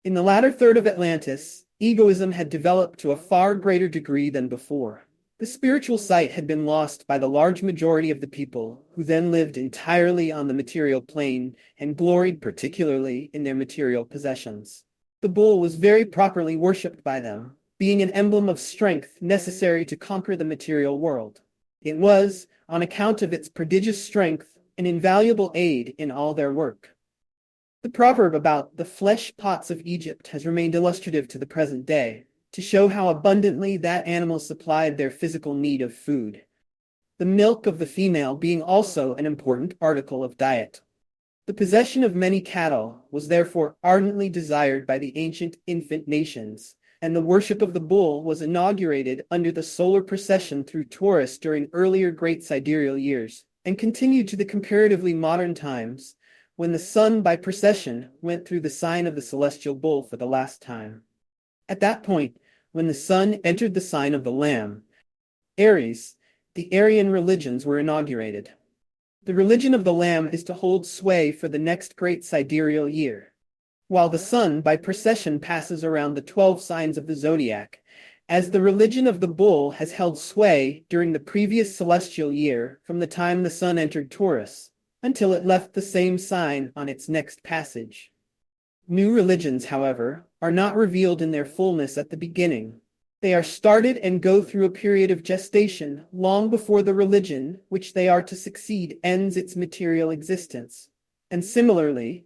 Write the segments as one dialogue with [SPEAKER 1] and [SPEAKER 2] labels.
[SPEAKER 1] In the latter third of Atlantis, egoism had developed to a far greater degree than before. The spiritual sight had been lost by the large majority of the people, who then lived entirely on the material plane and gloried particularly in their material possessions. The bull was very properly worshipped by them, being an emblem of strength necessary to conquer the material world. It was, on account of its prodigious strength, an invaluable aid in all their work. The proverb about the flesh pots of Egypt has remained illustrative to the present day, to show how abundantly that animal supplied their physical need of food. The milk of the female being also an important article of diet. The possession of many cattle was therefore ardently desired by the ancient infant nations, and the worship of the bull was inaugurated under the solar procession through Taurus during earlier great sidereal years, and continued to the comparatively modern times, when the sun by procession went through the sign of the celestial bull for the last time. At that point, when the sun entered the sign of the Lamb, Aries, the Aryan religions were inaugurated. The religion of the Lamb is to hold sway for the next great sidereal year, while the sun by procession passes around the 12 signs of the zodiac, as the religion of the bull has held sway during the previous celestial year from the time the sun entered Taurus, until it left the same sign on its next passage. New religions, however, are not revealed in their fullness at the beginning. They are started and go through a period of gestation long before the religion which they are to succeed ends its material existence. And similarly,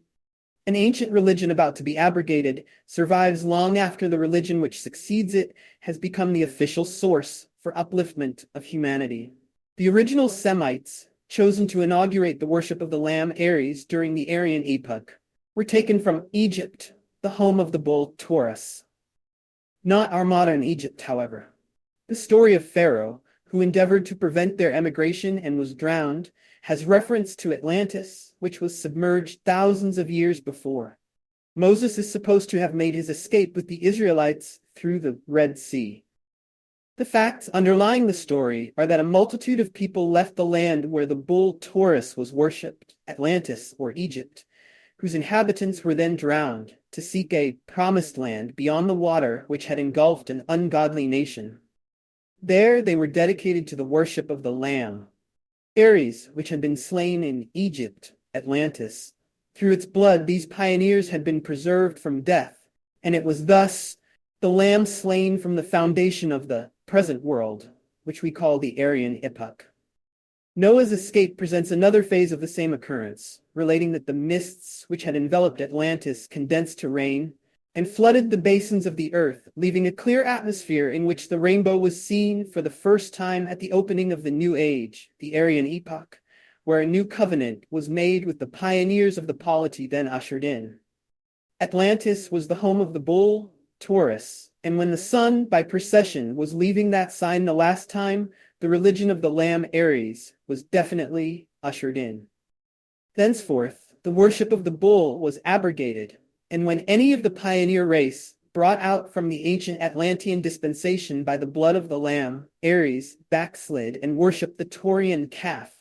[SPEAKER 1] an ancient religion about to be abrogated survives long after the religion which succeeds it has become the official source for upliftment of humanity. The original Semites, chosen to inaugurate the worship of the Lamb Aries during the Aryan epoch, were taken from Egypt, the home of the bull Taurus. Not our modern Egypt, however. The story of Pharaoh, who endeavored to prevent their emigration and was drowned, has reference to Atlantis, which was submerged thousands of years before. Moses is supposed to have made his escape with the Israelites through the Red Sea. The facts underlying the story are that a multitude of people left the land where the bull Taurus was worshipped, Atlantis or Egypt, whose inhabitants were then drowned, to seek a promised land beyond the water which had engulfed an ungodly nation. There they were dedicated to the worship of the Lamb, Aries, which had been slain in Egypt, Atlantis. Through its blood these pioneers had been preserved from death, and it was thus the Lamb slain from the foundation of the present world, which we call the Aryan epoch. Noah's escape presents another phase of the same occurrence, relating that the mists which had enveloped Atlantis condensed to rain and flooded the basins of the earth, leaving a clear atmosphere in which the rainbow was seen for the first time at the opening of the New Age, the Aryan epoch, where a new covenant was made with the pioneers of the polity then ushered in. Atlantis was the home of the bull, Taurus, and when the sun, by procession, was leaving that sign the last time, the religion of the Lamb Aries was definitely ushered in. Thenceforth, the worship of the bull was abrogated, and when any of the pioneer race, brought out from the ancient Atlantean dispensation by the blood of the Lamb, Aries, backslid and worshipped the Taurian calf,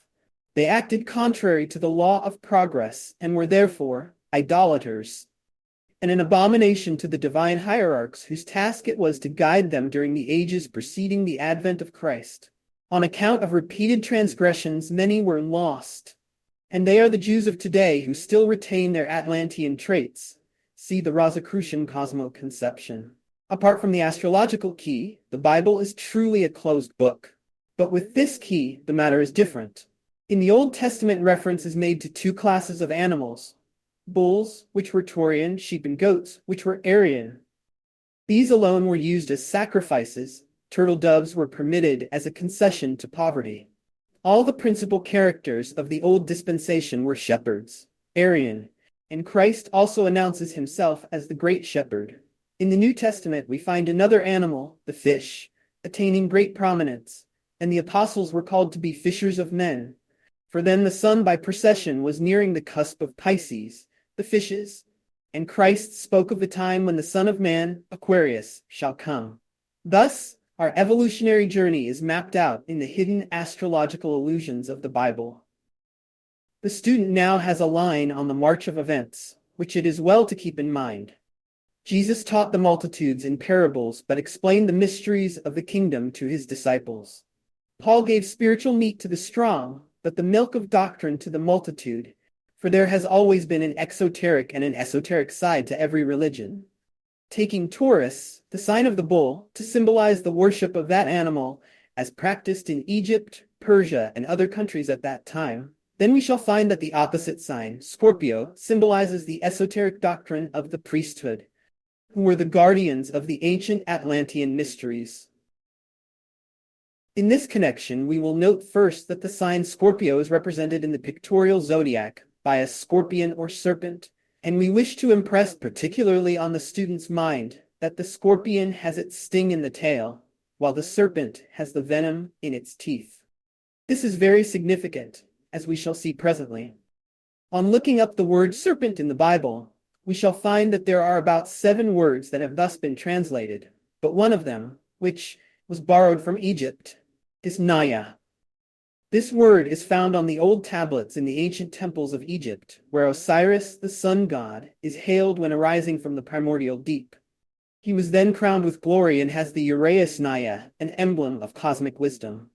[SPEAKER 1] they acted contrary to the law of progress and were therefore idolaters, and an abomination to the divine hierarchs whose task it was to guide them during the ages preceding the advent of Christ. On account of repeated transgressions, many were lost, and they are the Jews of today who still retain their Atlantean traits. See the Rosicrucian cosmoconception. Apart from the astrological key, the Bible is truly a closed book. But with this key, the matter is different. In the Old Testament, reference is made to two classes of animals: bulls, which were Taurian, sheep and goats, which were Aryan. These alone were used as sacrifices. Turtle doves were permitted as a concession to poverty. All the principal characters of the old dispensation were shepherds, Aryan, and Christ also announces himself as the great shepherd. In the New Testament we find another animal, the fish, attaining great prominence, and the apostles were called to be fishers of men. For then the sun by procession was nearing the cusp of Pisces, the fishes, and Christ spoke of the time when the Son of Man, Aquarius, shall come. Thus, our evolutionary journey is mapped out in the hidden astrological allusions of the Bible. The student now has a line on the march of events, which it is well to keep in mind. Jesus taught the multitudes in parables but explained the mysteries of the kingdom to his disciples. Paul gave spiritual meat to the strong, but the milk of doctrine to the multitude, for there has always been an exoteric and an esoteric side to every religion. Taking Taurus, the sign of the bull, to symbolize the worship of that animal, as practiced in Egypt, Persia, and other countries at that time, then we shall find that the opposite sign, Scorpio, symbolizes the esoteric doctrine of the priesthood, who were the guardians of the ancient Atlantean mysteries. In this connection, we will note first that the sign Scorpio is represented in the pictorial zodiac by a scorpion or serpent, and we wish to impress particularly on the student's mind that the scorpion has its sting in the tail, while the serpent has the venom in its teeth. This is very significant, as we shall see presently. On looking up the word serpent in the Bible, we shall find that there are about 7 words that have thus been translated, but one of them, which was borrowed from Egypt, is Naya. This word is found on the old tablets in the ancient temples of Egypt, where Osiris, the sun god, is hailed when arising from the primordial deep. He was then crowned with glory and has the Uraeus Naya, an emblem of cosmic wisdom.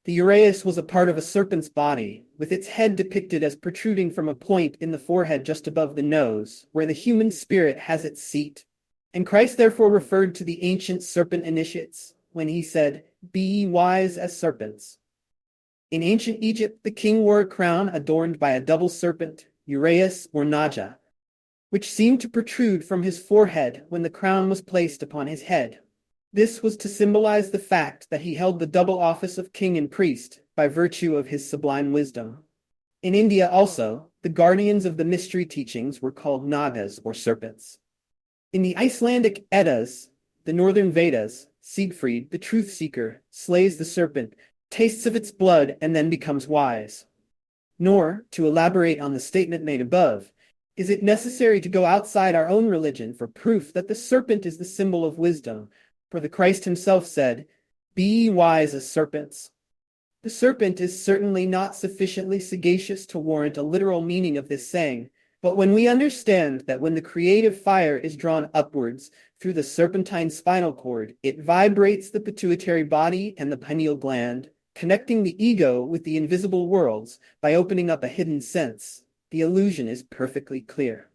[SPEAKER 1] The Uraeus was a part of a serpent's body, with its head depicted as protruding from a point in the forehead just above the nose, where the human spirit has its seat. And Christ therefore referred to the ancient serpent initiates when he said, "Be ye wise as serpents." In ancient Egypt, the king wore a crown adorned by a double serpent, Uraeus or Naja, which seemed to protrude from his forehead when the crown was placed upon his head. This was to symbolize the fact that he held the double office of king and priest by virtue of his sublime wisdom. In India also, the guardians of the mystery teachings were called Nagas or serpents. In the Icelandic Eddas, the northern Vedas, Siegfried, the truth seeker, slays the serpent, tastes of its blood, and then becomes wise. Nor, to elaborate on the statement made above, is it necessary to go outside our own religion for proof that the serpent is the symbol of wisdom, for the Christ himself said, "Be ye wise as serpents." The serpent is certainly not sufficiently sagacious to warrant a literal meaning of this saying, but when we understand that when the creative fire is drawn upwards through the serpentine spinal cord, it vibrates the pituitary body and the pineal gland, connecting the ego with the invisible worlds by opening up a hidden sense, the illusion is perfectly clear.